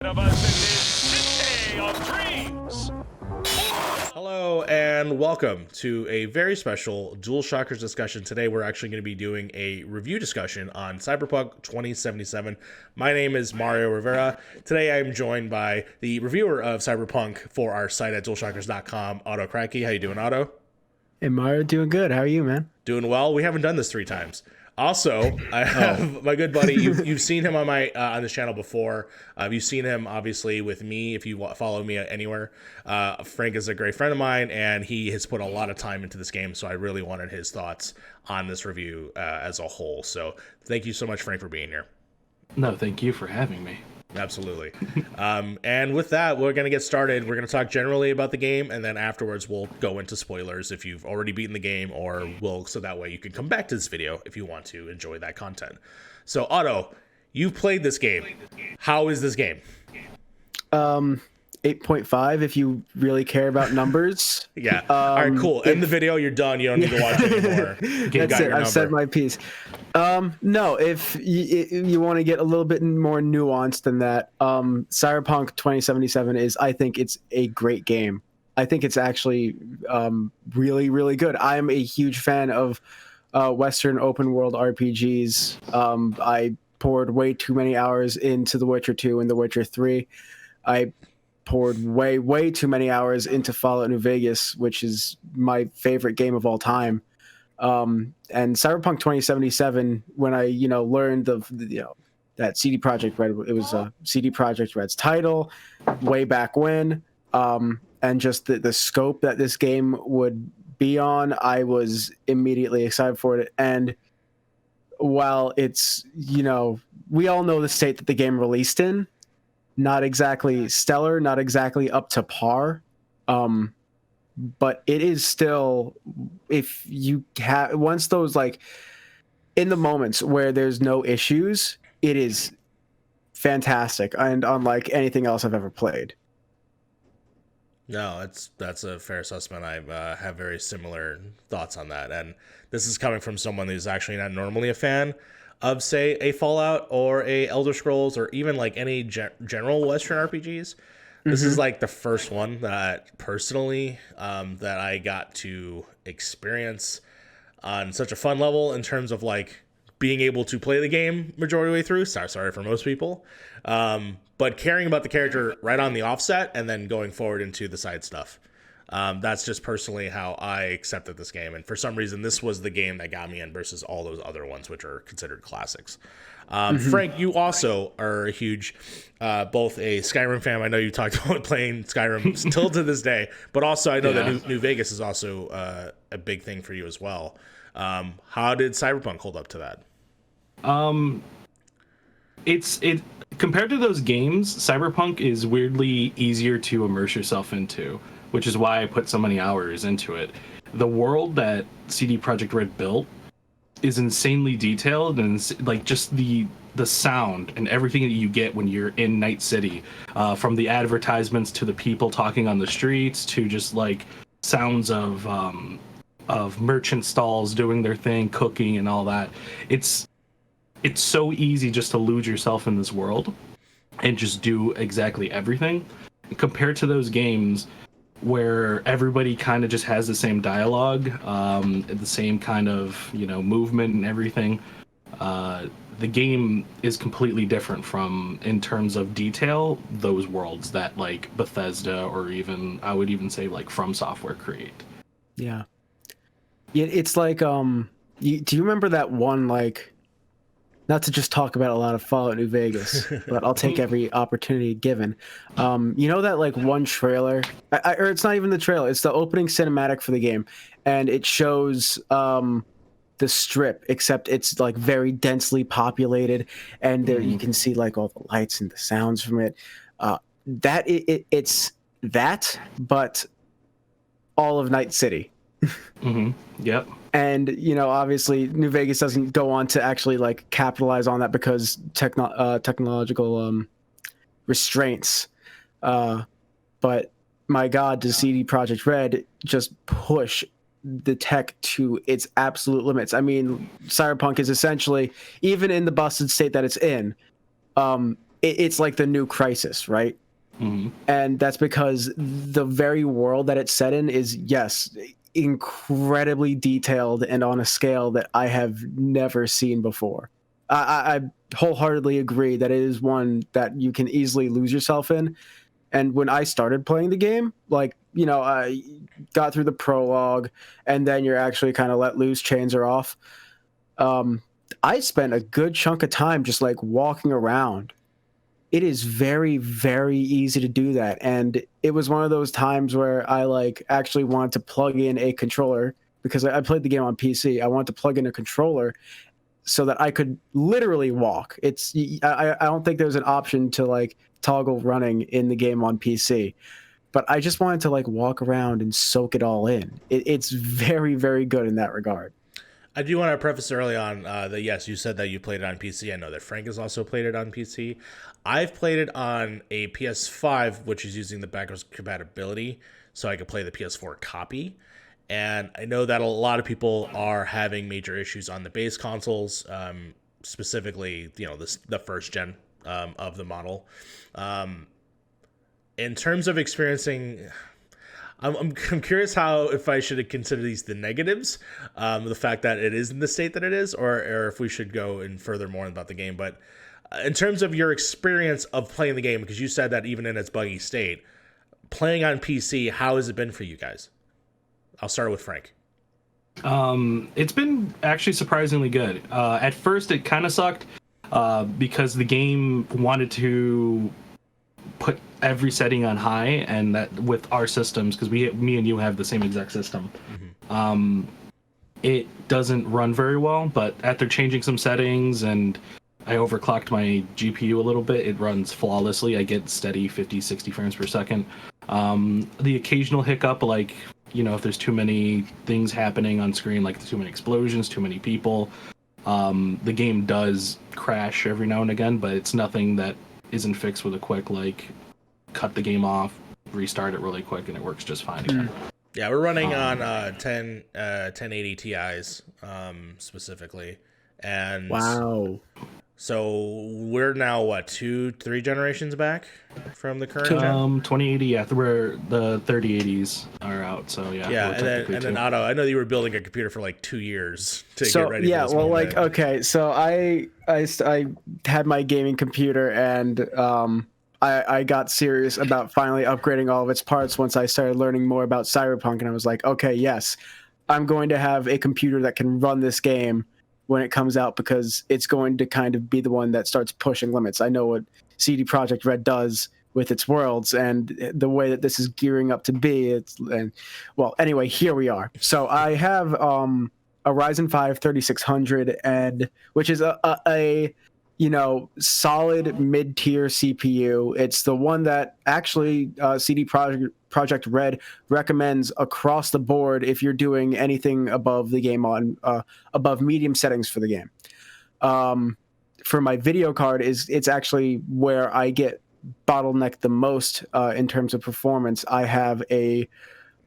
Of us in this city of dreams. Hello and welcome to a very special DualShockers discussion. Today we're actually going to be doing a review discussion on Cyberpunk 2077. My name is Mario Rivera. Today I am joined by the reviewer of Cyberpunk for our site at DualShockers.com, Otto Kratky. How you doing, Otto? Hey Mario, doing good. How are you, man? Doing well. We haven't done this 3 times. Also, I have my good buddy. You've seen him on my on this channel before. You've seen him obviously with me if you follow me anywhere. Frank is a great friend of mine, and he has put a lot of time into this game. So I really wanted his thoughts on this review as a whole. So thank you so much, Frank, for being here. No, thank you for having me. Absolutely. And with that, we're going to get started. We're going to talk generally about the game, and then afterwards we'll go into spoilers if you've already beaten the game, so that way you can come back to this video if you want to enjoy that content. So, Otto, you've played this game. How is this game? 8.5 if you really care about numbers. Yeah. All right, cool. End the video. You're done. You don't need to watch it anymore. That's it. I've said my piece. No, if you want to get a little bit more nuanced than that, Cyberpunk 2077 I think it's a great game. I think it's actually really, really good. I'm a huge fan of Western open world RPGs. I poured way too many hours into The Witcher 2 and The Witcher 3. I poured way too many hours into Fallout New Vegas, which is my favorite game of all time. And Cyberpunk 2077, when I learned that CD Projekt Red, it was CD Projekt Red's title way back when, and just the scope that this game would be on, I was immediately excited for it. And while it's we all know the state that the game released in, not exactly stellar, not exactly up to par, but it is still, if you have once those, like, in the moments where there's no issues, it is fantastic and unlike anything else I've ever played. No, that's a fair assessment. I have very similar thoughts on that, and this is coming from someone who's actually not normally a fan of, say, a Fallout or a Elder Scrolls or even like any general Western RPGs. This is like the first one that personally that I got to experience on such a fun level in terms of like being able to play the game majority way through. Sorry for most people, but caring about the character right on the offset and then going forward into the side stuff. That's just personally how I accepted this game. And for some reason, this was the game that got me in versus all those other ones, which are considered classics. Frank, you also are a huge, both a Skyrim fan. I know you talked about playing Skyrim still to this day, but also I know that New Vegas is also a big thing for you as well. How did Cyberpunk hold up to that? It compared to those games, Cyberpunk is weirdly easier to immerse yourself into, which is why I put so many hours into it. The world that CD Projekt Red built is insanely detailed, and like just the sound and everything that you get when you're in Night City, from the advertisements to the people talking on the streets to just like sounds of merchant stalls doing their thing, cooking and all that. It's so easy just to lose yourself in this world and just do exactly everything compared to those games where everybody kind of just has the same dialogue, the same kind of movement and everything. The game is completely different from, in terms of detail, those worlds that like Bethesda or even I would even say like From Software create. Yeah, it's like do you remember that one, like, not to just talk about a lot of Fallout New Vegas, but I'll take every opportunity given. That like one trailer, or it's not even the trailer, it's the opening cinematic for the game, and it shows the strip, except it's like very densely populated, and there you can see like all the lights and the sounds from it. It's that, but all of Night City. Yep. And obviously New Vegas doesn't go on to actually like capitalize on that because technological restraints, but my god, does CD Projekt Red just push the tech to its absolute limits. I mean, Cyberpunk is essentially, even in the busted state that it's in, it's like the new Crisis, right? And that's because the very world that it's set in is, yes, incredibly detailed and on a scale that I have never seen before. I wholeheartedly agree that it is one that you can easily lose yourself in. And when I started playing the game, like, you know, I got through the prologue and then you're actually kind of let loose, chains are off. I spent a good chunk of time just like walking around. It is very, very easy to do that. And it was one of those times where I like actually wanted to plug in a controller because I played the game on PC. I wanted to plug in a controller so that I could literally walk. I don't think there's an option to like toggle running in the game on PC, but I just wanted to like walk around and soak it all in. It's very, very good in that regard. I do want to preface early on that yes, you said that you played it on PC. I know that Frank has also played it on PC. I've played it on a PS5, which is using the backwards compatibility, so I could play the PS4 copy. And I know that a lot of people are having major issues on the base consoles, specifically, you know, the first gen of the model. In terms of experiencing, I'm curious if I should consider these the negatives, the fact that it is in the state that it is, or if we should go in further more about the game. But in terms of your experience of playing the game, because you said that even in its buggy state, playing on PC, how has it been for you guys? I'll start with Frank. It's been actually surprisingly good. At first, it kind of sucked because the game wanted to put every setting on high, and that with our systems, because me and you have the same exact system, it doesn't run very well. But after changing some settings and I overclocked my GPU a little bit, it runs flawlessly. I get steady 50, 60 frames per second. The occasional hiccup, like, you know, if there's too many things happening on screen, like too many explosions, too many people, the game does crash every now and again, but it's nothing that isn't fixed with a quick, like, cut the game off, restart it really quick, and it works just fine again. Yeah, we're running on 1080 Ti's specifically. And wow. So we're now, what, 2-3 generations back from the current gen? 2080, yeah, where the 3080s are out, so yeah. Yeah, and then Otto, I know you were building a computer for like 2 years to get ready yeah, for this well, moment. like, okay, so I had my gaming computer, and I got serious about finally upgrading all of its parts once I started learning more about Cyberpunk, and I was like, okay, yes, I'm going to have a computer that can run this game when it comes out, because it's going to kind of be the one that starts pushing limits. I know what CD Projekt Red does with its worlds, and the way that this is gearing up to be. Well, anyway, here we are. So I have a Ryzen 5 3600, and which is a you know, solid mid-tier CPU. It's the one that actually CD Projekt Red recommends across the board if you're doing anything above the game on above medium settings for the game. For my video card, it's actually where I get bottlenecked the most in terms of performance. I have a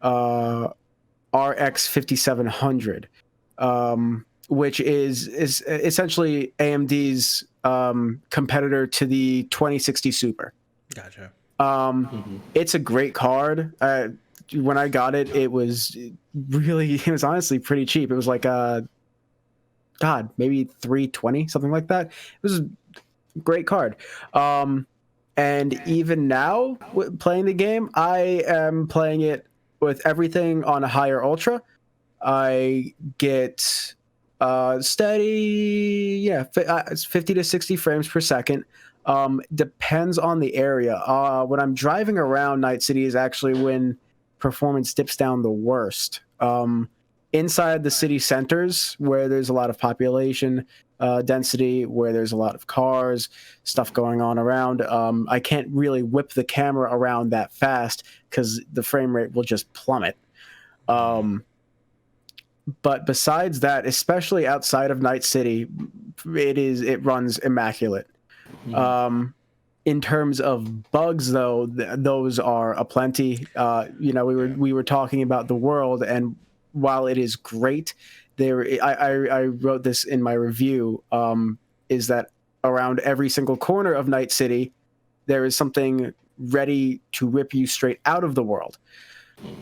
RX 5700, which is essentially AMD's competitor to the 2060 Super. Gotcha. It's a great card. When I got it, it was honestly pretty cheap. It was like maybe 320, something like that. It was a great card. And even now, playing the game, I am playing it with everything on a higher ultra. I get steady, 50 to 60 frames per second. Depends on the area. When I'm driving around, Night City is actually when performance dips down the worst. Inside the city centers, where there's a lot of population density, where there's a lot of cars, stuff going on around, I can't really whip the camera around that fast because the frame rate will just plummet. But besides that, especially outside of Night City, it runs immaculate. In terms of bugs, though, those are aplenty. We were talking about the world, and while it is great, I wrote this in my review, is that around every single corner of Night City, there is something ready to rip you straight out of the world.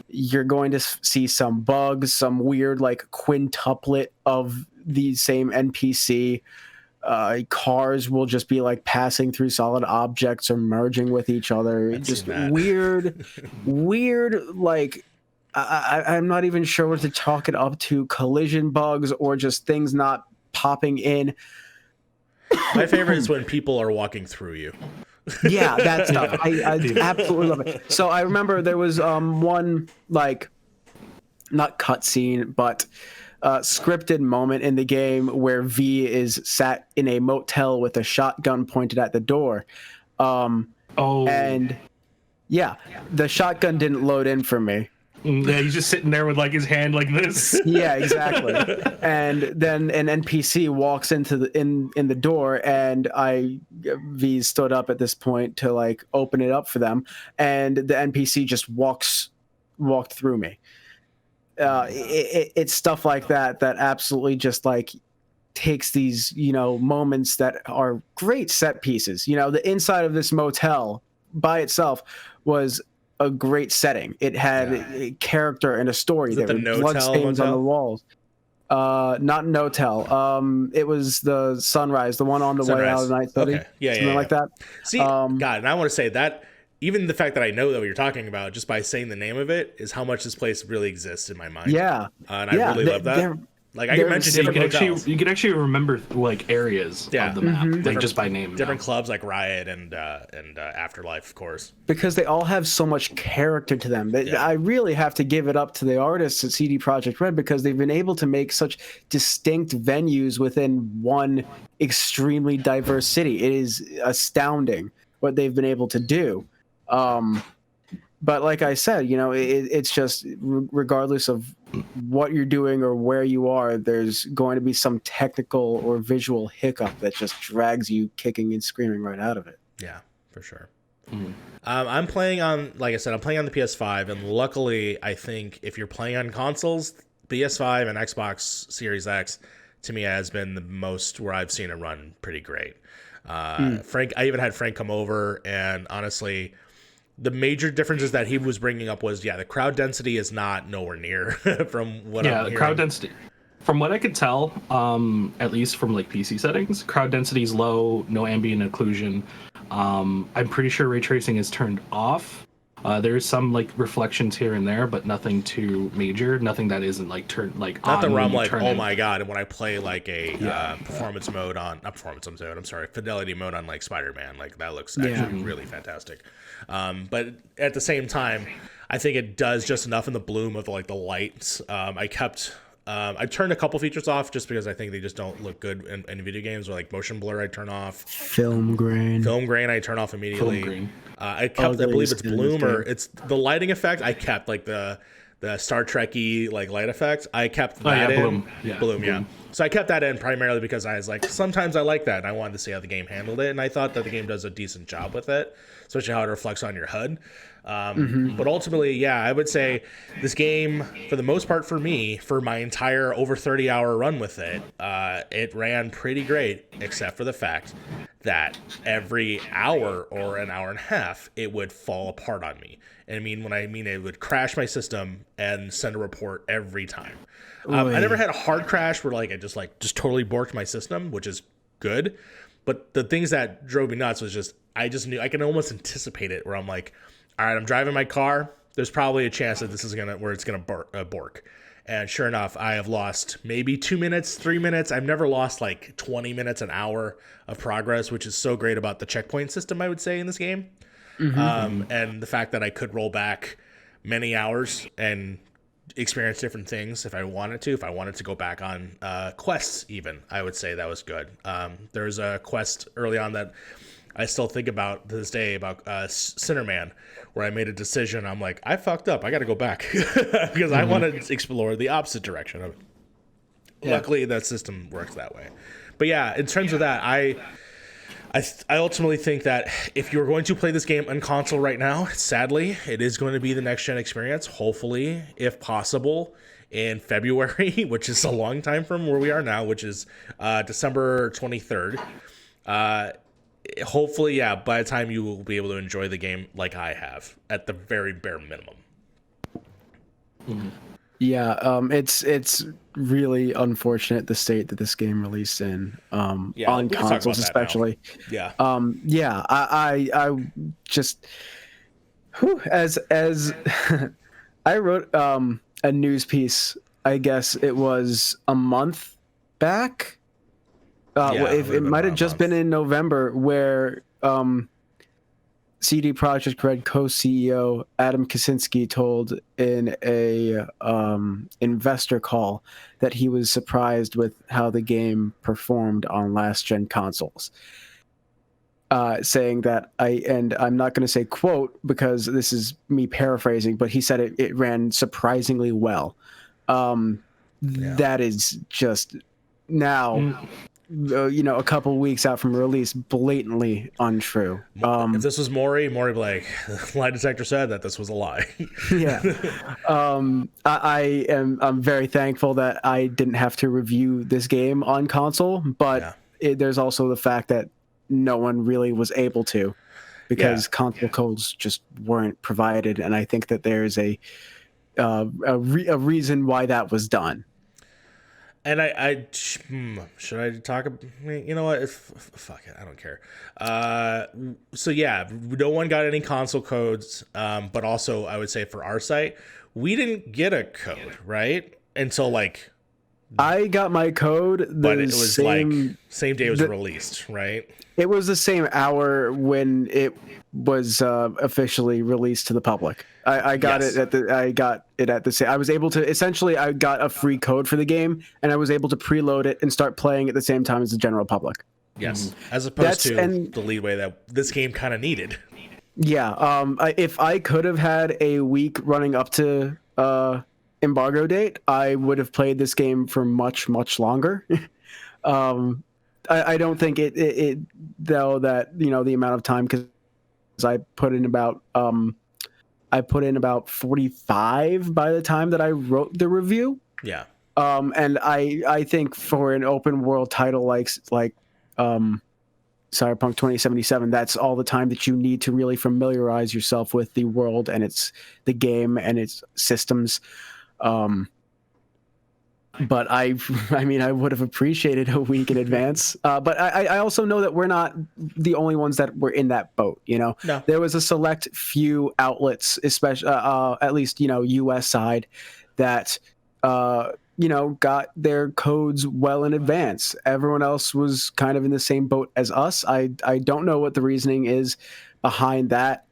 You're going to see some bugs, some weird like quintuplet of the same NPC. Cars will just be like passing through solid objects or merging with each other. Just weird, like I'm not even sure what to chalk it up to. Collision bugs or just things not popping in. My favorite is when people are walking through you. Yeah, that stuff. I absolutely love it. So I remember there was one like not cutscene, but scripted moment in the game where V is sat in a motel with a shotgun pointed at the door. And yeah, the shotgun didn't load in for me. Yeah, he's just sitting there with like his hand like this. Yeah, exactly. And then an NPC walks into the in the door, and V stood up at this point to like open it up for them, and the NPC just walked through me. It's stuff like that absolutely just like takes these, you know, moments that are great set pieces. You know, the inside of this motel by itself was a great setting. It had a character and a story. There were bloodstains on the walls. Not Notel. It was the Sunrise, the one on the way out of Night City. Okay. Yeah, something like that. See, God, and I want to say that even the fact that I know that what you're talking about just by saying the name of it is how much this place really exists in my mind. Yeah, and I really love that. Like I can mention different hotels. You can actually remember like areas of the map, like just by name. Different clubs like Riot and Afterlife, of course. Because they all have so much character to them. I really have to give it up to the artists at CD Projekt Red because they've been able to make such distinct venues within one extremely diverse city. It is astounding what they've been able to do. But like I said, you know, it's just regardless of what you're doing or where you are, there's going to be some technical or visual hiccup that just drags you kicking and screaming right out of it. Yeah, for sure. I'm playing on, like I said, I'm playing on the PS5, and luckily, I think if you're playing on consoles, PS5 and Xbox Series X, to me, has been the most where I've seen it run pretty great. Frank, I even had Frank come over, and honestly, the major differences that he was bringing up was, the crowd density is not nowhere near from what I'm hearing. The crowd density. From what I could tell, at least from like PC settings, crowd density is low, no ambient occlusion. I'm pretty sure ray tracing is turned off. There's some like reflections here and there, but nothing too major. Nothing that isn't like turned like not on. Not the realm like, oh my god! And when I play like a performance mode on, not performance mode, I'm sorry, fidelity mode on like Spider-Man, like that looks actually really fantastic. But at the same time, I think it does just enough in the bloom of like the lights. I turned a couple features off just because I think they just don't look good in video games, or like motion blur I turn off. Film grain I turn off immediately. Film grain. I kept, I believe it's bloom, or it's the lighting effect. I kept like the Star Trek-y like light effect. I kept that in. Bloom, yeah. So I kept that in primarily because I was like, sometimes I like that, and I wanted to see how the game handled it, and I thought that the game does a decent job with it, especially how it reflects on your HUD. But ultimately, I would say this game, for the most part for me, for my entire over 30-hour run with it, it ran pretty great, except for the fact that every hour or an hour and a half, it would fall apart on me. And I mean it would crash my system and send a report every time. I never had a hard crash where like it just totally borked my system, which is good. But the things that drove me nuts was I just knew I can almost anticipate it, where I'm like, all right, I'm driving my car. There's probably a chance that this is it's gonna bork. And sure enough, I have lost maybe 2 minutes, 3 minutes. I've never lost like 20 minutes, an hour of progress, which is so great about the checkpoint system, I would say, in this game. And the fact that I could roll back many hours and experience different things if I wanted to go back on quests even, I would say that was good. There's a quest early on that I still think about to this day about Sinnerman, where I made a decision. I'm like, I fucked up. I got to go back because I want to explore the opposite direction of it. Yeah. Luckily, that system works that way. But yeah, in terms of that, I ultimately think that if you're going to play this game on console right now, sadly, it is going to be the next-gen experience, hopefully, if possible, in February, which is a long time from where we are now, which is December 23rd. Hopefully, yeah, by the time you will be able to enjoy the game like I have, at the very bare minimum. Yeah, it's really unfortunate the state that this game released in, Yeah, on we can talk about consoles that now. especially. Yeah. Yeah, I just as I wrote a news piece. I guess it was a month back. Yeah, it If would've it been might about have a just month. been in November, where CD Projekt Red co-CEO Adam Kaczynski told in a investor call that he was surprised with how the game performed on last-gen consoles. Saying that I'm not going to say quote because this is me paraphrasing, but he said it ran surprisingly well. That is just now, a couple weeks out from release, blatantly untrue. If this was Maury would be like, lie detector said that this was a lie. Yeah. I'm very thankful that I didn't have to review this game on console, but there's also the fact that no one really was able to, because console codes just weren't provided, and I think that there's a reason why that was done. And should I talk? You know what? Fuck it, I don't care. So yeah, no one got any console codes. But also, I would say for our site, we didn't get a code, right? Until like, I got my code. But it was like same day it was released, right? It was the same hour when it was officially released to the public. I got it at the same. I was able to essentially. I got a free code for the game, and I was able to preload it and start playing at the same time as the general public. Yes, as opposed to the leeway that this game kind of needed. Yeah. If I could have had a week running up to embargo date, I would have played this game for much longer. I don't think it though that the amount of time, because I put in about 45 by the time that I wrote the review. Yeah. And I think for an open world title like Cyberpunk 2077, that's all the time that you need to really familiarize yourself with the world and the game and its systems. But I would have appreciated a week in advance. But I also know that we're not the only ones that were in that boat. No. There was a select few outlets, especially at least U.S. side, that got their codes well in advance. Everyone else was kind of in the same boat as us. I don't know what the reasoning is behind that.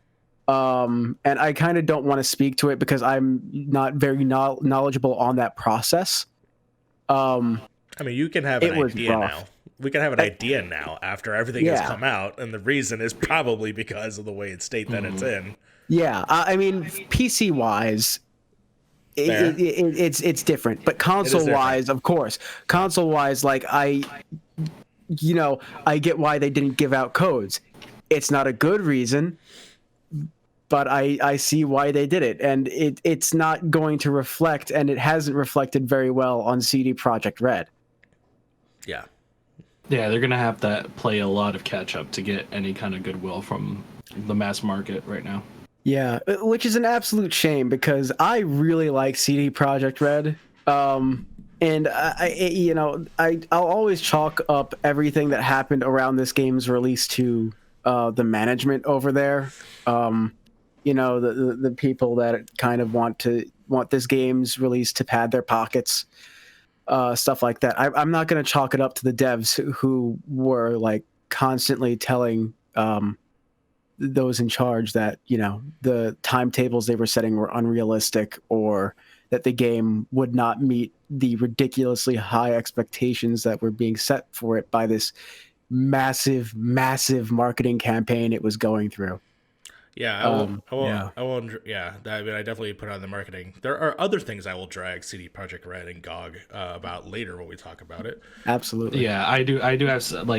And I kind of don't want to speak to it because I'm not very knowledgeable on that process. You can have an idea now. We can have an idea now after everything has come out, and the reason is probably because of the way it's state that it's in. Yeah, PC wise, it's different, but console wise, of course, console wise, like I get why they didn't give out codes. It's not a good reason, but I see why they did it, and it's not going to reflect, and it hasn't reflected very well on CD Projekt Red. Yeah. Yeah, they're going to have to play a lot of catch up to get any kind of goodwill from the mass market right now. Yeah, which is an absolute shame because I really like CD Projekt Red. And I'll always chalk up everything that happened around this game's release to the management over there. The people that kind of want this game's release to pad their pockets, stuff like that. I'm not going to chalk it up to the devs who were like constantly telling those in charge that the timetables they were setting were unrealistic, or that the game would not meet the ridiculously high expectations that were being set for it by this massive marketing campaign it was going through. Yeah, I won't. Yeah, I definitely put on the marketing. There are other things I will drag CD Projekt Red and GOG about later when we talk about it. Absolutely. Yeah, I do have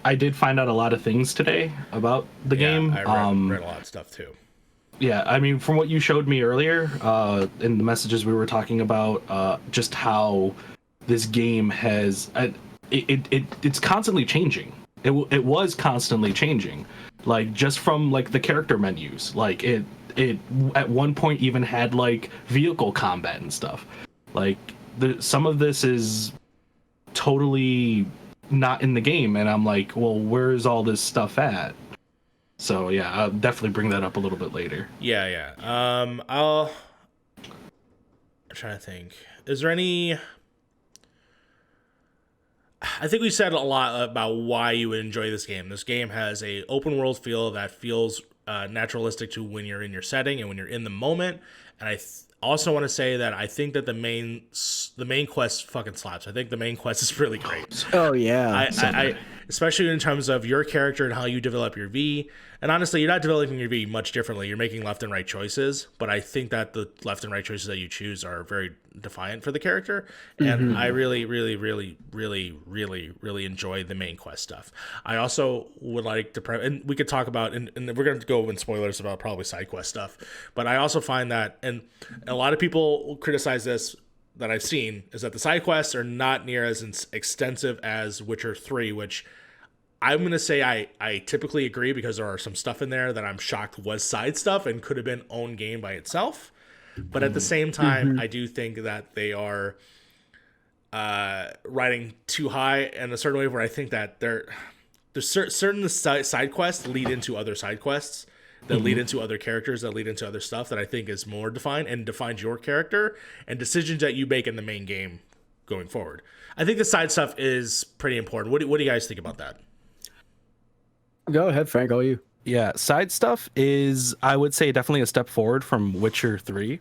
I did find out a lot of things today about the game. I read a lot of stuff too. Yeah, from what you showed me earlier in the messages we were talking about, just how this game has it's constantly changing. it was constantly changing, like just from like the character menus. Like it at one point even had like vehicle combat and stuff. Like some of this is totally not in the game, and I'm like, well, where's all this stuff at? So yeah, I'll definitely bring that up a little bit later. Yeah. I'm trying to think. Is there any? I think we said a lot about why you would enjoy this game. This game has a open world feel that feels naturalistic to when you're in your setting and when you're in the moment. And I also want to say that I think that the main quest fucking slaps. I think the main quest is really great. Oh yeah, I especially in terms of your character and how you develop your V. And honestly, you're not developing your V much differently. You're making left and right choices, but I think that the left and right choices that you choose are very defiant for the character. And I really, really, really, really, really, really enjoy the main quest stuff. I also would like to, and we could talk about, and we're going to go in spoilers about probably side quest stuff, but I also find that, and a lot of people criticize this that I've seen, is that the side quests are not near as extensive as Witcher 3, which I'm going to say I typically agree, because there are some stuff in there that I'm shocked was side stuff and could have been own game by itself. But at the same time, I do think that they are riding too high in a certain way, where I think that there's certain side quests lead into other side quests that lead into other characters that lead into other stuff that I think is more defined and defines your character and decisions that you make in the main game going forward. I think the side stuff is pretty important. What do you guys think about that? Go ahead, Frank. All you. Yeah, side stuff is, I would say, definitely a step forward from Witcher 3.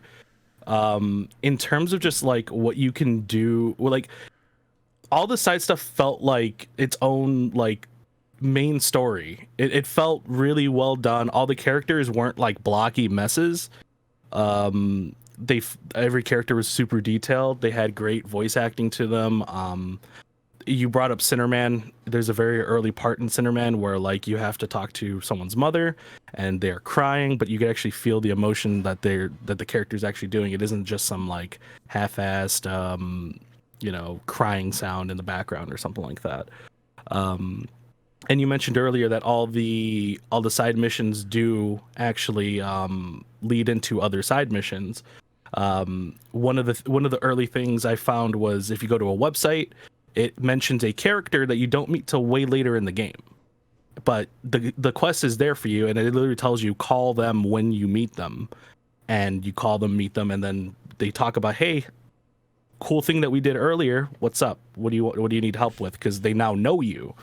In terms of just like what you can do, well, like all the side stuff felt like its own like main story. It felt really well done. All the characters weren't like blocky messes. Every character was super detailed. They had great voice acting to them. You brought up Sinnerman. There's a very early part in Sinnerman where like you have to talk to someone's mother and they're crying, but you can actually feel the emotion that the character's actually doing. It isn't just some like half-assed crying sound in the background or something like that. And you mentioned earlier that all the side missions do actually lead into other side missions. One of the early things I found was, if you go to a website, it mentions a character that you don't meet till way later in the game, but the quest is there for you, and it literally tells you call them when you meet them, and you call them, meet them, and then they talk about, hey, cool thing that we did earlier. What's up? What do you need help with? Because they now know you,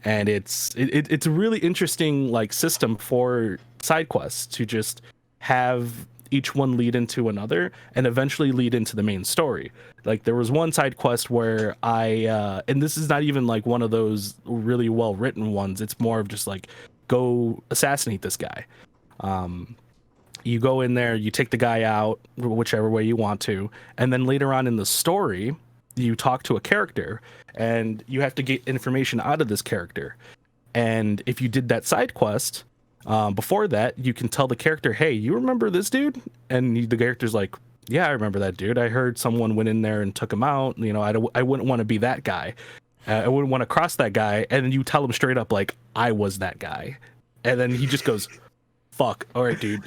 and it's a really interesting like system for side quests to just have each one lead into another and eventually lead into the main story. Like there was one side quest where and this is not even like one of those really well written ones. It's more of just like, go assassinate this guy. You go in there, you take the guy out, whichever way you want to, and then later on in the story, you talk to a character and you have to get information out of this character. And if you did that side quest, before that, you can tell the character, hey, you remember this dude? And the character's like, yeah, I remember that dude. I heard someone went in there and took him out. You know, I wouldn't want to be that guy. I wouldn't want to cross that guy. And then you tell him straight up, like, I was that guy. And then he just goes, fuck. All right, dude,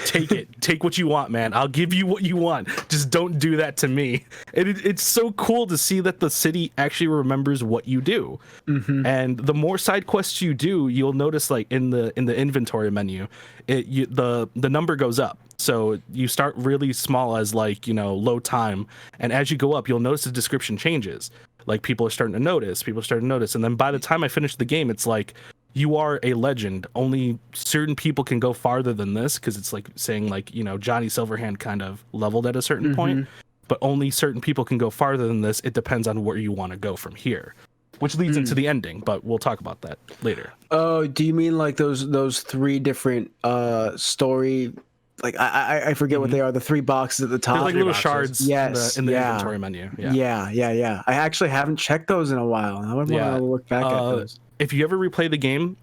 take it. Take what you want, man. I'll give you what you want. Just don't do that to me. And it's so cool to see that the city actually remembers what you do. Mm-hmm. And the more side quests you do, you'll notice like in the inventory menu, the number goes up. So you start really small as like, low time. And as you go up, you'll notice the description changes. Like people are starting to notice. And then by the time I finish the game, it's like, you are a legend. Only certain people can go farther than this, because it's like saying like, Johnny Silverhand kind of leveled at a certain point, but only certain people can go farther than this. It depends on where you want to go from here, which leads into the ending, but we'll talk about that later. Oh, do you mean like those three different story? Like I forget what they are. The three boxes at the top. They're like little shards in the inventory menu. Yeah. I actually haven't checked those in a while. I would want to look back at those. If you ever replay the game,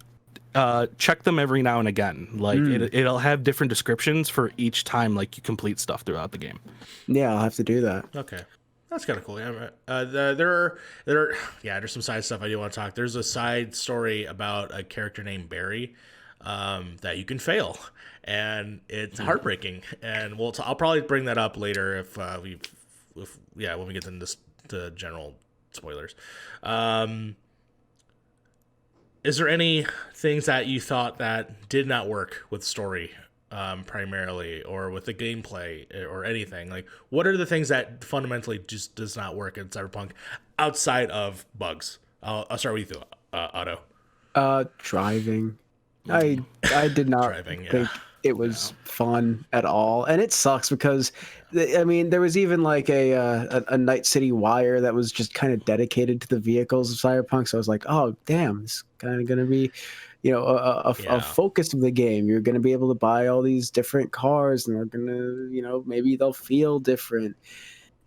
check them every now and again. Like it'll have different descriptions for each time like you complete stuff throughout the game. Yeah, I'll have to do that. Okay. That's kind of cool. Yeah, there's some side stuff I do want to talk. There's a side story about a character named Barry that you can fail, and it's heartbreaking. And I'll probably bring that up later when we get into the general spoilers. Is there any things that you thought that did not work with story? Primarily, or with the gameplay, or anything? Like, what are the things that fundamentally just does not work in Cyberpunk outside of bugs? I'll start with you, Otto. Driving. I did not think it was fun at all, and it sucks because I mean there was even like a Night City wire that was just kind of dedicated to the vehicles of Cyberpunk. So I was like, oh damn, it's kind of gonna be, a focus of the game. You're going to be able to buy all these different cars, and they're going to, maybe they'll feel different.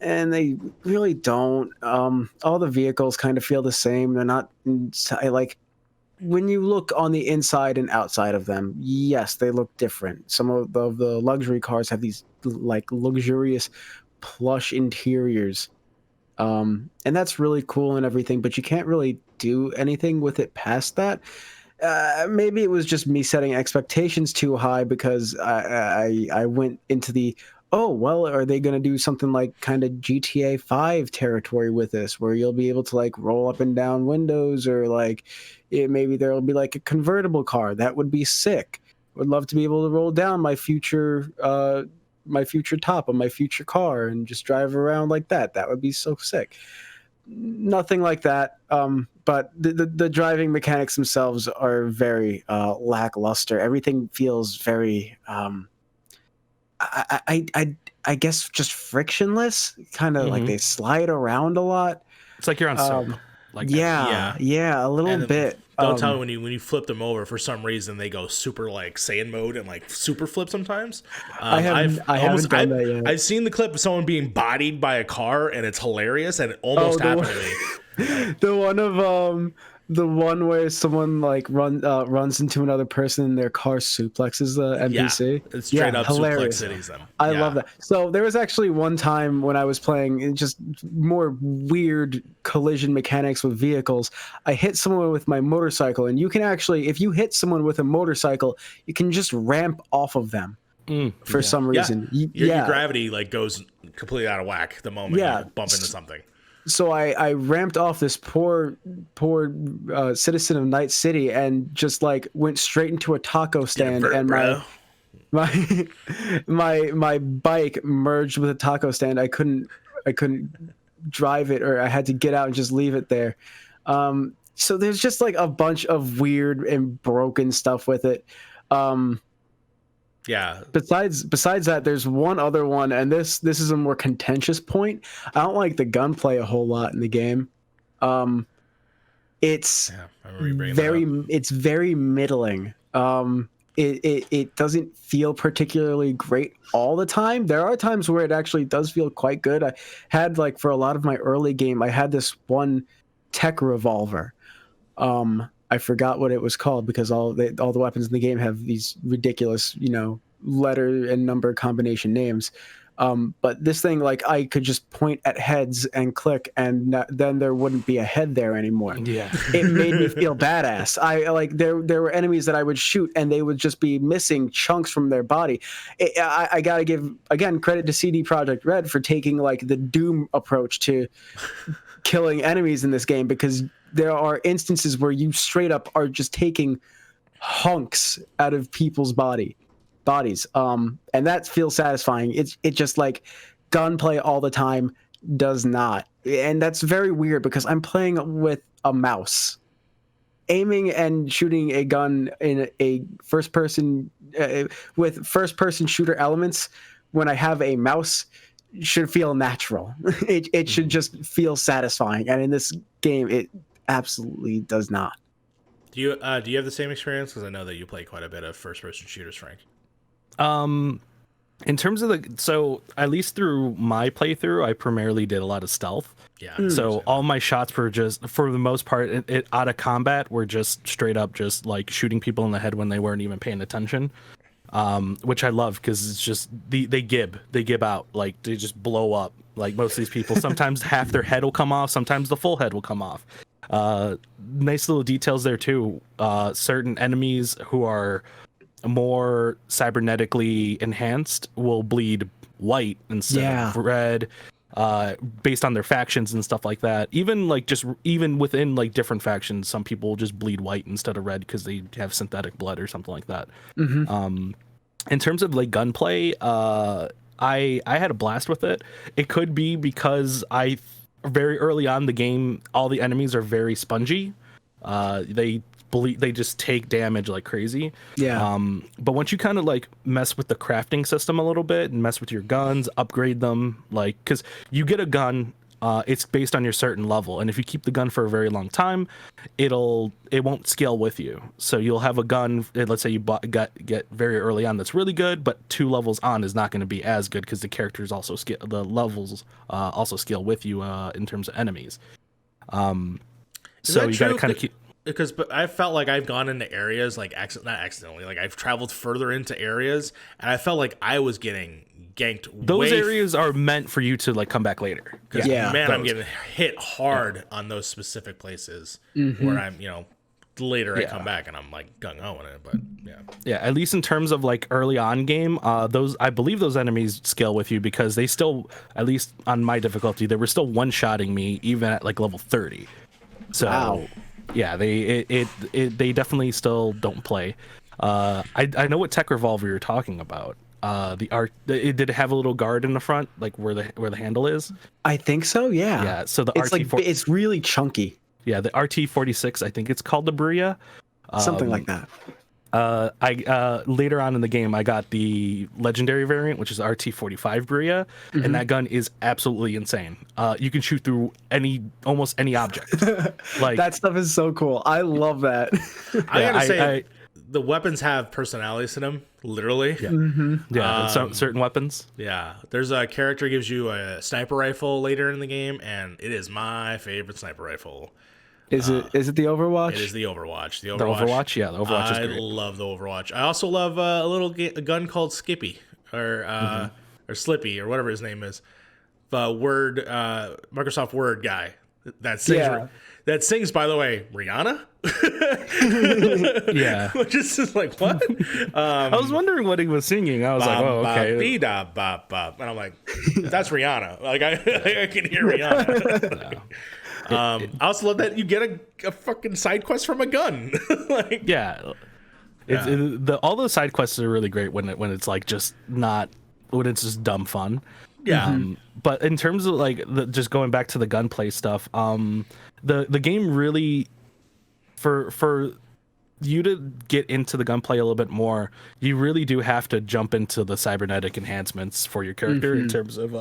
And they really don't. All the vehicles kind of feel the same. They're not like when you look on the inside and outside of them. Yes, they look different. Some of the luxury cars have these like luxurious plush interiors. And that's really cool and everything, but you can't really do anything with it past that. Maybe it was just me setting expectations too high because I went into the, are they going to do something like kind of GTA 5 territory with this, where you'll be able to like roll up and down windows, or like maybe there'll be like a convertible car. That would be sick. Would love to be able to roll down my future top of my future car and just drive around like that. That would be so sick. Nothing like that. But the driving mechanics themselves are very lackluster. Everything feels very I guess just frictionless, kind of like they slide around a lot. It's like you're on soap. Like yeah, a little bit. Don't tell me when you flip them over, for some reason they go super like Saiyan mode and like super flip sometimes. I haven't done that yet. I've seen the clip of someone being bodied by a car, and it's hilarious, and it almost happened to me. The one where someone like runs into another person and their car suplexes the NPC. It's straight up hilarious. Suplex cities them. I love that. So there was actually one time when I was playing just more weird collision mechanics with vehicles. I hit someone with my motorcycle, and you can actually, if you hit someone with a motorcycle, you can just ramp off of them for some reason. Your gravity like goes completely out of whack the moment you bump into something. So I ramped off this poor citizen of Night City and just like went straight into a taco stand, and my bike merged with a taco stand. I couldn't drive it, or I had to get out and just leave it there. So there's just like a bunch of weird and broken stuff with it. Besides that, there's one other one, and this is a more contentious point. I don't like the gunplay a whole lot in the game. It's very middling. It doesn't feel particularly great all the time. There are times where it actually does feel quite good. I had like for a lot of my early game, I had this one tech revolver. I forgot what it was called because all the weapons in the game have these ridiculous, letter and number combination names. But this thing, like, I could just point at heads and click, and then there wouldn't be a head there anymore. Yeah, it made me feel badass. There were enemies that I would shoot, and they would just be missing chunks from their body. I gotta give again credit to CD Projekt Red for taking like the Doom approach to killing enemies in this game, because there are instances where you straight up are just taking hunks out of people's bodies. And that feels satisfying. It just like gunplay all the time does not. And that's very weird because I'm playing with a mouse. Aiming and shooting a gun in a first person with first person shooter elements when I have a mouse should feel natural. It should just feel satisfying. And in this game, it absolutely does not. Do you have the same experience? Because I know that you play quite a bit of first-person shooters, Frank. In terms of so at least through my playthrough, I primarily did a lot of stealth. Yeah. So all my shots were just, for the most part, out of combat, were just straight up just like shooting people in the head when they weren't even paying attention. which I love because it's just they gib out, like they just blow up. Like most of these people, sometimes half their head will come off, sometimes the full head will come off. Nice little details there too. Certain enemies who are more cybernetically enhanced will bleed white instead of red, based on their factions and stuff like that. Even within like different factions, some people will just bleed white instead of red because they have synthetic blood or something like that. In terms of like gunplay, I had a blast with it. It could be because very early on the game, all the enemies are very spongy. They just take damage like crazy. Yeah. But once you kind of like mess with the crafting system a little bit and mess with your guns, upgrade them, like, because you get a gun, it's based on your certain level, and if you keep the gun for a very long time, it won't scale with you. So you'll have a gun, let's say you get very early on that's really good, but 2 levels on is not going to be as good because the characters also scale, the levels also scale with you in terms of enemies. So you got to kind of keep. But I felt like I've gone into areas like not accidentally, like I've traveled further into areas, and I felt like I was getting ganked. Those areas are meant for you to like come back later. Yeah, man, I'm getting hit hard on those specific places where I'm, later I come back and I'm like gung ho in it. But yeah, at least in terms of like early on game, I believe those enemies scale with you because they still, at least on my difficulty, they were still one-shotting me even at like level 30. So. Wow. Yeah, they definitely still don't play. I know what tech revolver you're talking about. It did have a little guard in the front, like where the handle is. I think so. Yeah. Yeah. So the it's really chunky. Yeah, the RT-46, I think it's called the Bria. Something like that. I later on in the game I got the legendary variant, which is RT-45 Bria, and that gun is absolutely insane. You can shoot through almost any object. Like that stuff is so cool. I love that. I gotta say, the weapons have personalities to them, literally. Yeah, certain weapons. Yeah, there's a character gives you a sniper rifle later in the game, and it is my favorite sniper rifle. Is it the Overwatch? It is the Overwatch. The Overwatch, yeah, the Overwatch is great. I love the Overwatch. I also love a gun called Skippy or Slippy or whatever his name is. The Microsoft Word guy that sings. That sings, by the way, Rihanna. Yeah, which is just like what? I was wondering what he was singing. I was like, oh, okay. And I'm like, that's Rihanna. Like I can hear Rihanna. No. I also love that you get a fucking side quest from a gun. Like, all those side quests are really great when it's like just not when it's just dumb fun. Yeah. But in terms of like just going back to the gunplay stuff, the game really for you to get into the gunplay a little bit more, you really do have to jump into the cybernetic enhancements for your character in terms of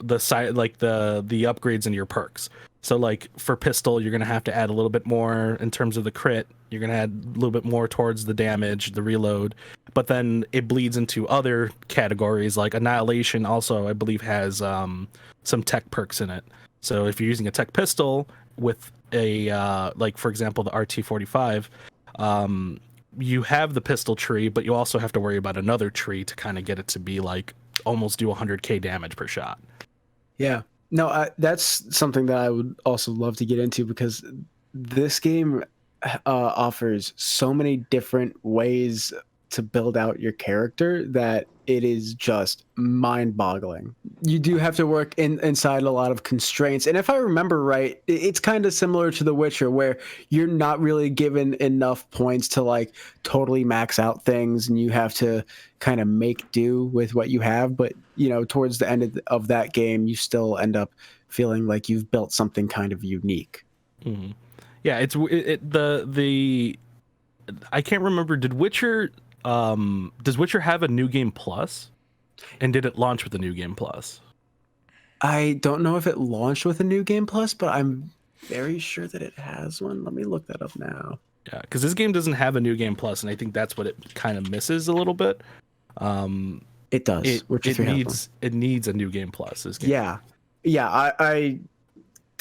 the side, like the upgrades in your perks. So like for pistol, you're gonna have to add a little bit more in terms of the crit. You're gonna add a little bit more towards the damage, the reload, but then it bleeds into other categories like annihilation. Also, I believe has some tech perks in it. So if you're using a tech pistol with a like for example the RT-45, you have the pistol tree, but you also have to worry about another tree to kind of get it to be like almost do 100k damage per shot. Yeah. No, that's something that I would also love to get into because this game offers so many different ways to build out your character that it is just mind-boggling. You do have to work inside a lot of constraints. And if I remember right, it's kind of similar to The Witcher where you're not really given enough points to like totally max out things and you have to kind of make do with what you have. But, towards the end of that game, you still end up feeling like you've built something kind of unique. Mm-hmm. Yeah, I can't remember. Does Witcher have a New Game Plus? And did it launch with a New Game Plus? I don't know if it launched with a New Game Plus, but I'm very sure that it has one. Let me look that up now. Yeah, because this game doesn't have a New Game Plus, and I think that's what it kind of misses a little bit. It does. It needs a New Game Plus. This game. Yeah. I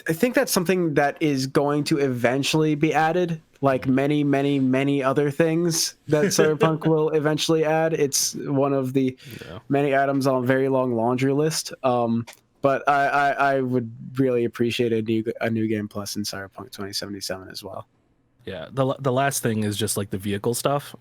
think that's something that is going to eventually be added. like many other things that Cyberpunk will eventually add. It's one of the many items on a very long laundry list. But I would really appreciate a new game plus in Cyberpunk 2077 as well. Yeah, the last thing is just like the vehicle stuff.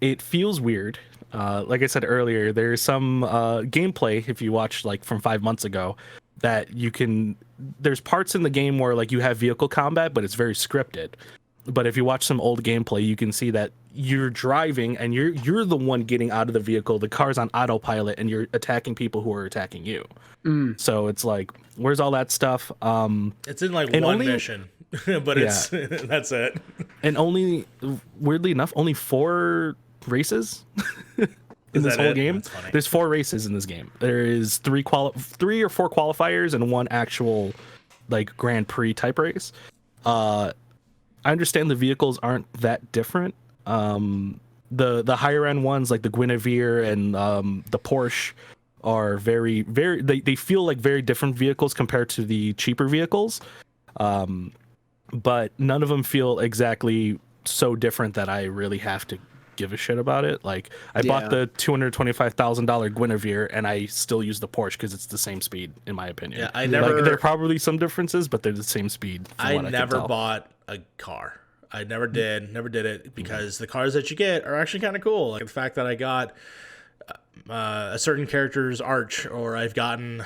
It feels weird. Like I said earlier, there's some gameplay, if you watch like from 5 months ago, that you can, there's parts in the game where like you have vehicle combat, but it's very scripted. But if you watch some old gameplay, you can see that you're driving and you're the one getting out of the vehicle. The car's on autopilot and you're attacking people who are attacking you. So it's like, where's all that stuff? It's in like one mission, but it's that's it. And only, weirdly enough, only 4 races in this whole game. There's 4 races in this game. There is 3 or 4 qualifiers and 1 actual like Grand Prix type race. I understand the vehicles aren't that different. The higher end ones like the Guinevere and the Porsche are very they feel like very different vehicles compared to the cheaper vehicles. But none of them feel exactly so different that I really have to give a shit about it. Like I bought the $225,000 Guinevere and I still use the Porsche because it's the same speed in my opinion. Yeah, I never. Like, there are probably some differences, but they're the same speed. I never bought a car. I never did it because the cars that you get are actually kind of cool. Like the fact that I got a certain character's arch, or I've gotten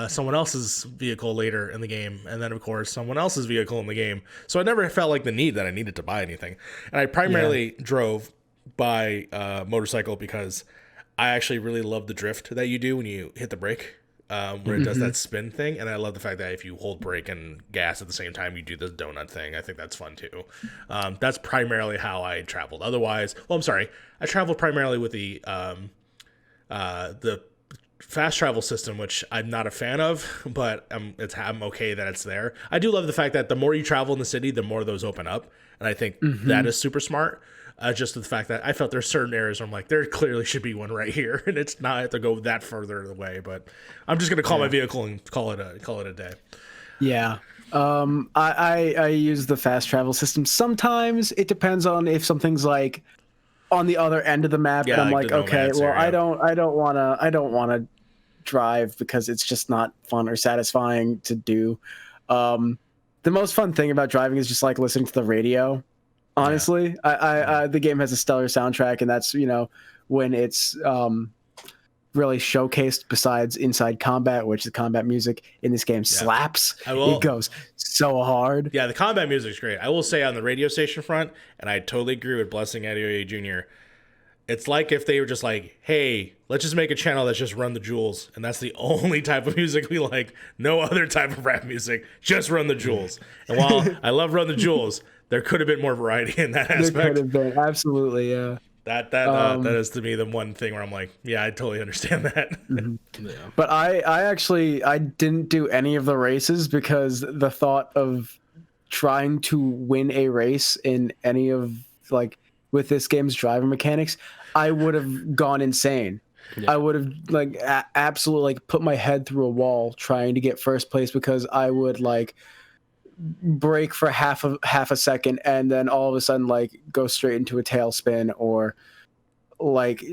someone else's vehicle later in the game, and then of course someone else's vehicle in the game. So I never felt like the need that I needed to buy anything. And I primarily drove by motorcycle because I actually really love the drift that you do when you hit the brake. Where it does that spin thing, and I love the fact that if you hold brake and gas at the same time, you do the donut thing. I think that's fun too. That's primarily how I traveled. Otherwise, well, I'm sorry, I traveled primarily with the fast travel system, which I'm not a fan of, but I'm okay that it's there. I do love the fact that the more you travel in the city, the more those open up, and I think that is super smart. Just the fact that I felt there's certain areas where I'm like, there clearly should be one right here, and it's not have to go that further away. But I'm just gonna call my vehicle and call it a day. Yeah. I use the fast travel system. Sometimes it depends on if something's like on the other end of the map, and I'm like, okay, well, I don't wanna drive because it's just not fun or satisfying to do. The most fun thing about driving is just like listening to the radio. Honestly, the game has a stellar soundtrack, and that's, when it's really showcased besides inside combat, which the combat music in this game slaps. It goes so hard. Yeah, the combat music's great. I will say on the radio station front, and I totally agree with Blessing Adeoye Jr., it's like if they were just like, hey, let's just make a channel that's just Run the Jewels, and that's the only type of music we like. No other type of rap music, just Run the Jewels. And while I love Run the Jewels, there could have been more variety in that aspect. There could have been, absolutely, yeah. That is to me the one thing where I'm like, yeah, I totally understand that. But I didn't do any of the races because the thought of trying to win a race in any of like with this game's driver mechanics, I would have gone insane. I would have like absolutely like put my head through a wall trying to get first place, because I would like break for half a second and then all of a sudden like go straight into a tailspin, or like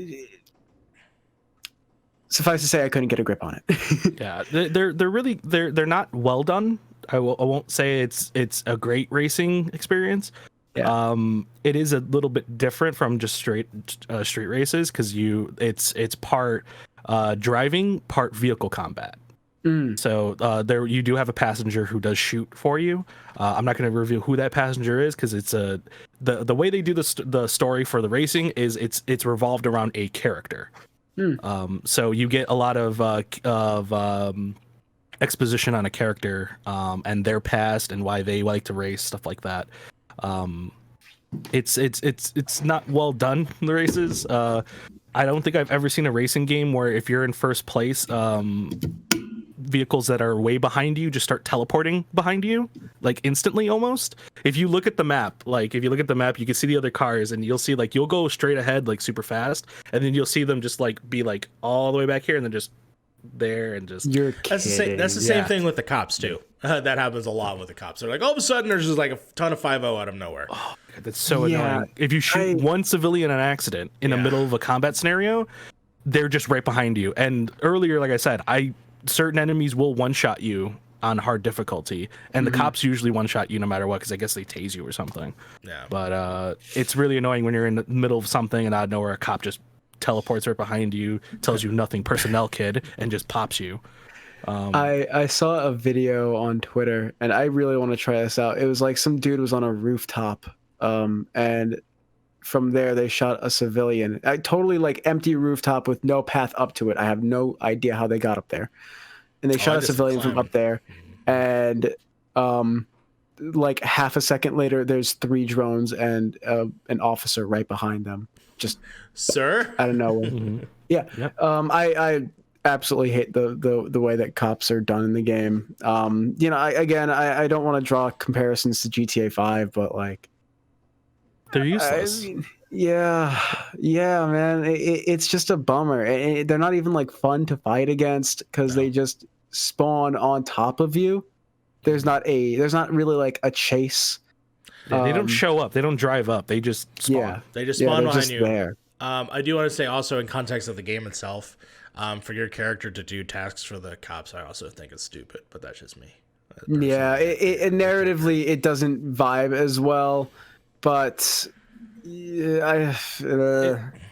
suffice to say I couldn't get a grip on it. Yeah, they're not well done. I won't say it's a great racing experience. It is a little bit different from just straight races, because it's part driving, part vehicle combat. So there you do have a passenger who does shoot for you. I'm not going to reveal who that passenger is, because it's the way they do the story for the racing is it's revolved around a character. So you get a lot of exposition on a character and their past and why they like to race, stuff like that. It's not well done, the races. I don't think I've ever seen a racing game where if you're in first place, vehicles that are way behind you just start teleporting behind you, like instantly almost. If you look at the map, you can see the other cars, and you'll see like you'll go straight ahead like super fast, and then you'll see them just like be like all the way back here and then just there and just You're That's the same. kidding. That's the same Yeah. thing with the cops too. That happens a lot with the cops. They're like, all of a sudden, there's just like a ton of 5-0 out of nowhere. God, that's so Yeah, annoying. If you shoot one civilian in an accident in the middle of a combat scenario, they're just right behind you. And earlier, like I said, certain enemies will one-shot you on hard difficulty, and the cops usually one-shot you no matter what, because I guess they tase you or something. Yeah. But it's really annoying when you're in the middle of something and out of nowhere a cop just teleports right behind you, tells you nothing personnel kid, and just pops you. I saw a video on Twitter, and I really want to try this out. It was like some dude was on a rooftop, and from there they shot a civilian. A totally like empty rooftop with no path up to it. I have no idea how they got up there, and they shot a civilian from up there, and like half a second later, there's 3 drones and an officer right behind them, just Sir? out of nowhere. Yeah. Yep. I absolutely hate the way that cops are done in the game. You know, I don't want to draw comparisons to GTA 5, but like They're useless. yeah, man, it's just a bummer. They're not even like fun to fight against because they just spawn on top of you. There's not really like a chase. Yeah, they don't show up. They don't drive up. They just spawn. Yeah, They just yeah, spawn they're behind just you. there. I do want to say also in context of the game itself, for your character to do tasks for the cops, I also think it's stupid, but that's just me. Yeah, it narratively it doesn't vibe as well, but yeah,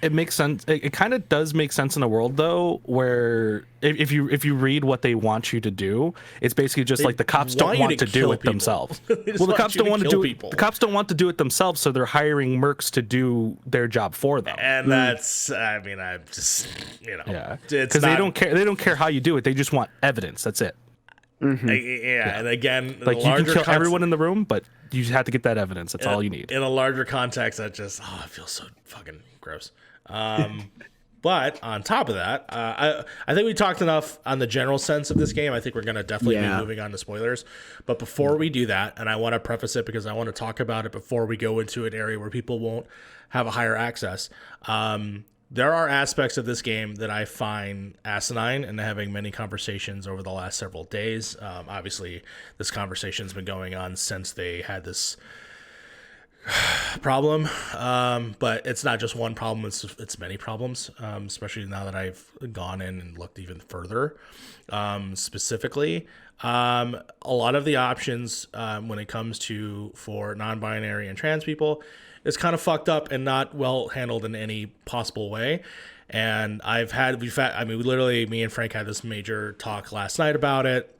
It makes sense. It kind of does make sense in a world though, where if you read what they want you to do, it's basically just like the cops don't want you want to to do kill it people. themselves. They just Well, the want cops you don't to want to kill do people. it. The cops don't want to do it themselves, so they're hiring mercs to do their job for them. And that's, I mean, I'm just, Yeah, it's because they not- don't care. They don't care how you do it. They just want evidence. That's it. yeah, and again, Like you can kill everyone in the room, but you just have to get that evidence. That's all you need. In a larger context, that just, it feels so fucking gross. But on top of that, I think we talked enough on the general sense of this game. I think we're going to definitely be moving on to spoilers. But before we do that, and I want to preface it because I want to talk about it before we go into an area where people won't have a higher access. There are aspects of this game that I find asinine, and having many conversations over the last several days. Obviously, this conversation's been going on since they had this problem, but it's not just one problem, it's many problems, especially now that I've gone in and looked even further. Specifically, a lot of the options when it comes to for non-binary and trans people is kind of fucked up and not well handled in any possible way. And me and Frank had this major talk last night about it.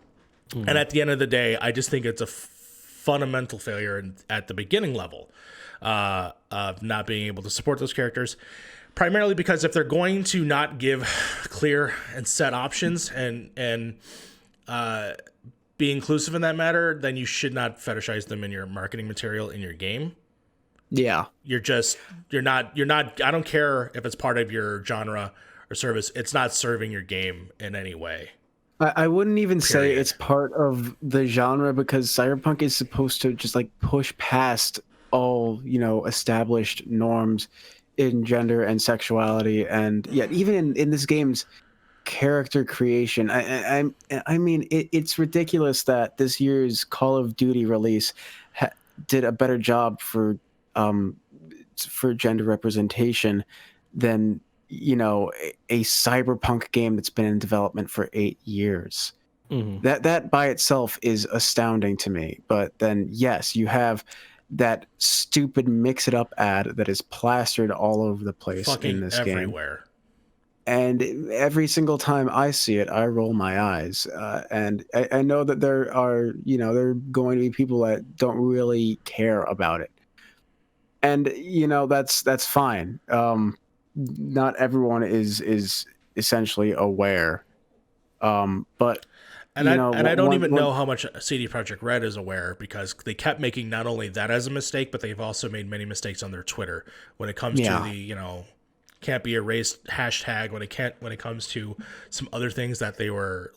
And at the end of the day, I just think it's a fundamental failure at the beginning level of not being able to support those characters, primarily because if they're going to not give clear and set options and be inclusive in that matter, then you should not fetishize them in your marketing material in your game. yeah. You're not, I don't care if it's part of your genre or service, it's not serving your game in any way. I wouldn't even say Period. it's part of the genre because Cyberpunk is supposed to just like push past all, established norms in gender and sexuality. And yet even in this game's character creation, I mean, it's ridiculous that this year's Call of Duty release did a better job for gender representation than a Cyberpunk game that's been in development for 8 years. That by itself is astounding to me. But then yes, you have that stupid mix it up ad that is plastered all over the place Fucking in this game. everywhere. And every single time I see it, I roll my eyes. And I know that there are, there are going to be people that don't really care about it. And, that's fine. Not everyone is essentially aware. But And I don't even know how much CD Projekt Red is aware, because they kept making not only that as a mistake, but they've also made many mistakes on their Twitter when it comes to the can't be erased hashtag, when it comes to some other things that they were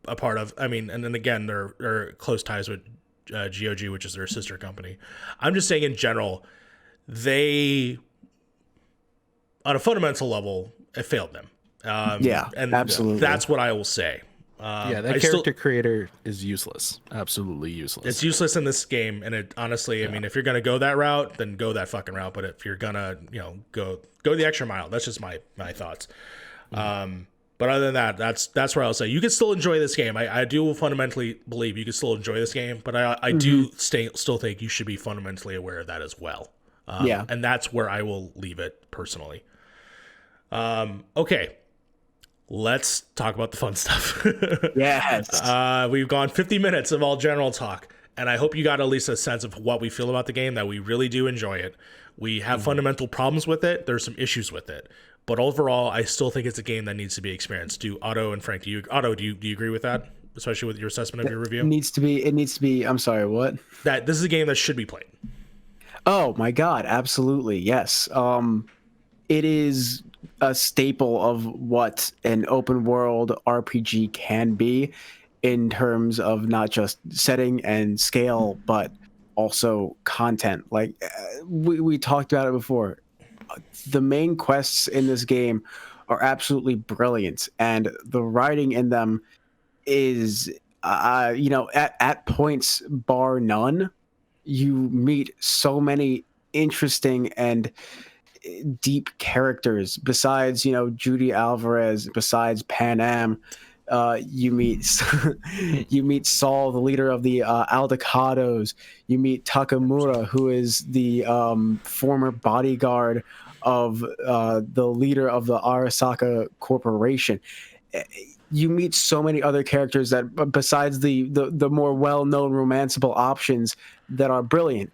a part of. I mean, and then again, they're close ties with GOG, which is their sister company. I'm just saying in general, they, on a fundamental level, it failed them. Yeah, and absolutely. that's what I will say. That I character creator is useless. Absolutely useless. It's useless in this game, and it honestly, I mean, if you're gonna go that route, then go that fucking route. But if you're gonna, go the extra mile, that's just my thoughts. But other than that, that's where I'll say you can still enjoy this game. I do fundamentally believe you can still enjoy this game, but I do still think you should be fundamentally aware of that as well. And that's where I will leave it personally. Okay. Let's talk about the fun stuff. Yes. We've gone 50 minutes of all general talk, and I hope you got at least a sense of what we feel about the game, that we really do enjoy it. We have fundamental problems with it. There's some issues with it. But overall, I still think it's a game that needs to be experienced. Do Otto and Frank, do you agree with that? Especially with your assessment of your review? It needs to be, I'm sorry, what? That this is a game that should be played. Oh my God, absolutely. Yes. It is a staple of what an open world RPG can be in terms of not just setting and scale, but also content. Like we talked about it before. The main quests in this game are absolutely brilliant, and the writing in them is, at points bar none, you meet so many interesting and deep characters. Besides, Judy Alvarez, besides Pan Am, you meet you meet Saul, the leader of the Aldecados. You meet Takamura, who is the former bodyguard of the leader of the Arasaka Corporation. You meet so many other characters that, besides the more well-known romanceable options, that are brilliant.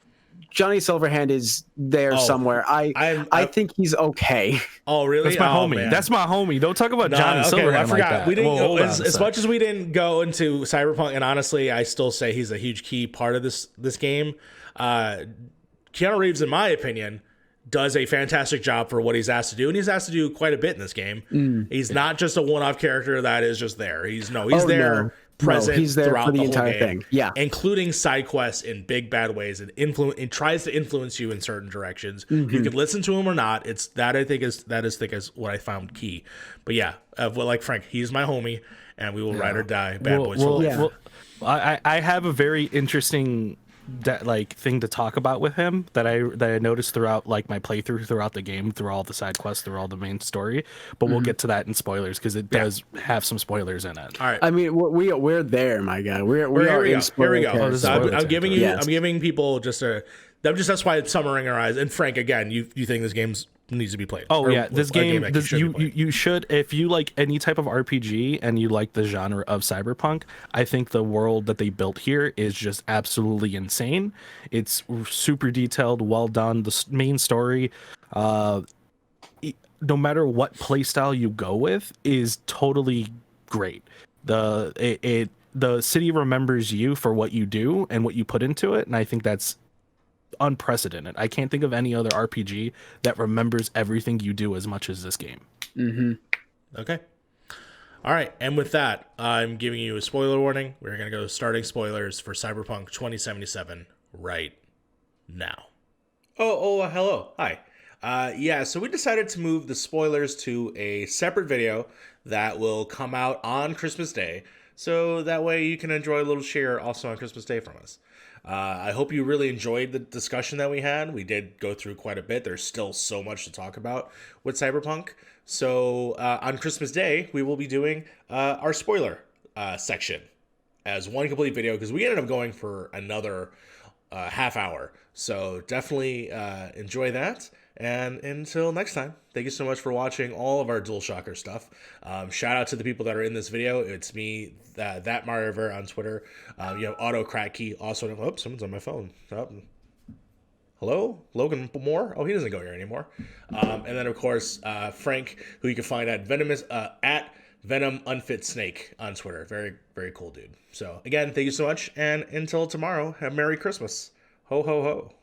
Johnny Silverhand is there somewhere. I think he's okay. Oh, really? That's my homie. Man. That's my homie. Don't talk about Johnny Silverhand. Well, I forgot. Like that. We didn't go as much as we didn't go into Cyberpunk, and honestly, I still say he's a huge key part of this game. Keanu Reeves, in my opinion, does a fantastic job for what he's asked to do, and he's asked to do quite a bit in this game. He's not just a one-off character that is just there. He's there. Present he's there throughout for the whole entire game, thing. Yeah, including side quests in big bad ways, and tries to influence you in certain directions. You can listen to him or not. It's that I think is what I found key. But yeah, like Frank, he's my homie, and we will ride or die. Bad boys for life. I have a very interesting thing to talk about with him that I noticed throughout my playthrough throughout the game, through all the side quests, through all the main story. But we'll get to that in spoilers, because it does have some spoilers in it. All right. I mean, we're there, my guy. We are in spoiler. Here we go. So I'm giving you. Yes. I'm giving people that's why it's summering our eyes. And Frank, again, you think this game's needs to be played? Oh yeah, this game you should, if you like any type of RPG and you like the genre of Cyberpunk. I think the world that they built here is just absolutely insane. It's super detailed, well done. The main story, no matter what playstyle you go with, is totally great. The city remembers you for what you do and what you put into it, and I think that's unprecedented. I can't think of any other RPG that remembers everything you do as much as this game. Okay. All right. And with that, I'm giving you a spoiler warning. We're going to go starting spoilers for Cyberpunk 2077 right now. Hello. Hi. So we decided to move the spoilers to a separate video that will come out on Christmas Day. So that way you can enjoy a little share also on Christmas Day from us. I hope you really enjoyed the discussion that we had. We did go through quite a bit. There's still so much to talk about with Cyberpunk. So on Christmas Day, we will be doing our spoiler section as one complete video, because we ended up going for another half hour. So definitely enjoy that. And until next time, thank you so much for watching all of our DualShocker stuff. Shout out to the people that are in this video. It's me, that Mario Rivera on Twitter. Otto, Kratky, also. Oh, someone's on my phone. Oh. Hello? Logan Moore? Oh, he doesn't go here anymore. And then, of course, Frank, who you can find at Venom Unfit Snake on Twitter. Very, very cool dude. So, again, thank you so much. And until tomorrow, have Merry Christmas. Ho, ho, ho.